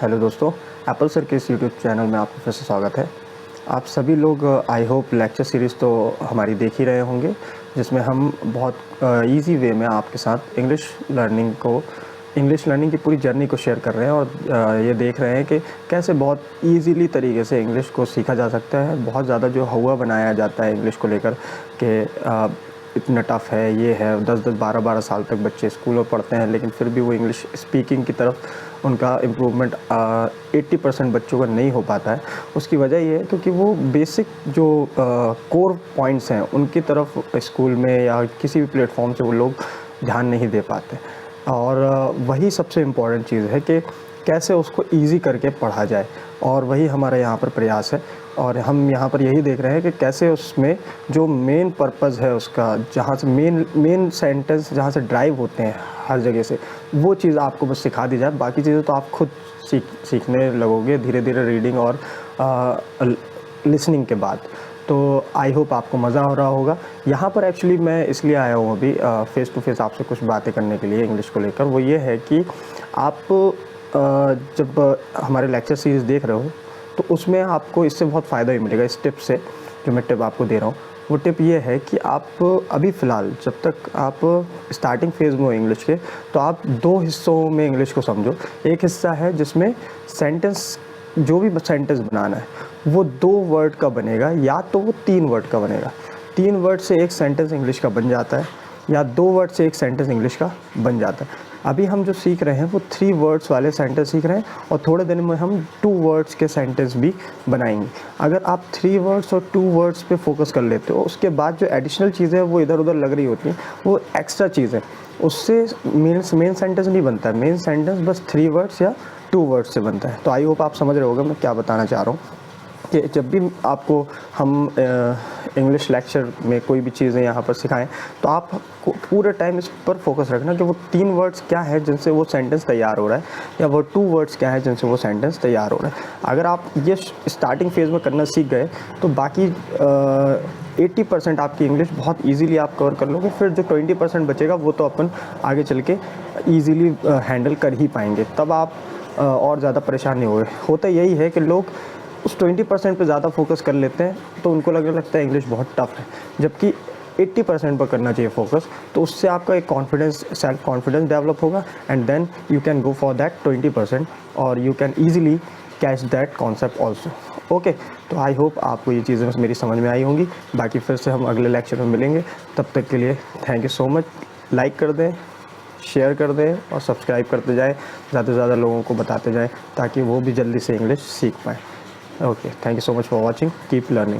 Hello दोस्तों, Apple sir के इस यूट्यूब चैनल में आपका फिर से स्वागत है। आप सभी लोग आई होप लेक्चर सीरीज़ तो हमारी देख ही रहे होंगे, जिसमें हम बहुत इजी वे में आपके साथ इंग्लिश लर्निंग की पूरी जर्नी को शेयर कर रहे हैं और ये देख रहे हैं कि कैसे बहुत इजीली तरीके से इंग्लिश को सीखा जा सकता है। बहुत ज़्यादा जो हवा बनाया जाता है इंग्लिश को लेकर कि इतना टफ़ है, ये है। 10-10 12-12 साल तक बच्चे स्कूल में पढ़ते हैं, लेकिन फिर भी वो इंग्लिश स्पीकिंग की तरफ उनका इम्प्रूवमेंट 80% बच्चों का नहीं हो पाता है। उसकी वजह ये है क्योंकि वो बेसिक जो कोर पॉइंट्स हैं उनकी तरफ स्कूल में या किसी भी प्लेटफॉर्म से वो लोग ध्यान नहीं दे पाते। और वही सबसे इम्पॉर्टेंट चीज़ है कि कैसे उसको ईज़ी करके पढ़ा जाए, और वही हमारा यहाँ पर प्रयास है। और हम यहाँ पर यही देख रहे हैं कि कैसे उसमें जो मेन पर्पज़ है उसका, जहाँ से मेन सेंटेंस जहाँ से ड्राइव होते हैं हर जगह से, वो चीज़ आपको बस सिखा दी जाए। बाकी चीज़ें तो आप खुद सीखने लगोगे धीरे धीरे रीडिंग और लिसनिंग के बाद। तो आई होप आपको मज़ा हो रहा होगा। यहाँ पर एक्चुअली मैं इसलिए आया हूँ अभी फ़ेस टू फेस आपसे कुछ बातें करने के लिए इंग्लिश को लेकर। वो ये है कि आप जब हमारे लेक्चर सीरीज़ देख रहे हो तो उसमें आपको इससे बहुत फ़ायदा भी मिलेगा। इस टिप से, जो मैं टिप आपको दे रहा हूँ, वो टिप ये है कि आप अभी फ़िलहाल जब तक आप स्टार्टिंग फेज़ में हो इंग्लिश के, तो आप 2 हिस्सों में इंग्लिश को समझो। एक हिस्सा है जिसमें सेंटेंस, जो भी सेंटेंस बनाना है वो 2 वर्ड का बनेगा या तो वो 3 वर्ड का बनेगा। 3 वर्ड से एक सेंटेंस इंग्लिश का बन जाता है, या 2 वर्ड से एक सेंटेंस इंग्लिश का बन जाता है। अभी हम जो सीख रहे हैं वो 3 वर्ड्स वाले सेंटेंस सीख रहे हैं, और थोड़े दिन में हम 2 वर्ड्स के सेंटेंस भी बनाएंगे। अगर आप 3 वर्ड्स और 2 वर्ड्स पे फोकस कर लेते हो, उसके बाद जो एडिशनल चीज़ें हैं वो इधर उधर लग रही होती हैं, वो एक्स्ट्रा चीज़ें, उससे मेन सेंटेंस नहीं बनता है। मेन सेंटेंस बस 3 वर्ड्स या 2 वर्ड्स से बनता है। तो आई होप आप समझ रहे होगे मैं क्या बताना चाह रहा हूँ, कि जब भी आपको हम इंग्लिश लेक्चर में कोई भी चीज़ें यहाँ पर सिखाएं, तो आप पूरे टाइम इस पर फोकस रखना कि वो 3 वर्ड्स क्या है जिनसे वो सेंटेंस तैयार हो रहा है, या वो 2 वर्ड्स क्या है जिनसे वो सेंटेंस तैयार हो रहा है। अगर आप ये स्टार्टिंग फेज़ में करना सीख गए तो बाकी 80% आपकी इंग्लिश बहुत ईजीली आप कवर कर लोगे। फिर जो 20% बचेगा वो तो अपन आगे चल के ईजीली हैंडल कर ही पाएंगे। तब आप और ज़्यादा परेशान नहीं होगे। होता यही है कि लोग उस 20% पे ज़्यादा फोकस कर लेते हैं, तो उनको लगने लगता है इंग्लिश बहुत टफ है, जबकि 80% पर करना चाहिए फोकस। तो उससे आपका एक सेल्फ कॉन्फिडेंस डेवलप होगा, and then you can go for that 20%, और you can easily catch that concept also. Okay, तो आई होप आपको ये चीज़ें मेरी समझ में आई होंगी। बाकी फिर से हम अगले लेक्चर में मिलेंगे। तब तक के लिए thank you so much. Like कर दें, शेयर कर दें और सब्सक्राइब करते जाएं, ज़्यादा से ज़्यादा लोगों को बताते जाएं, ताकि वो भी जल्दी से इंग्लिश सीख पाएँ। Okay, thank you so much for watching. Keep learning.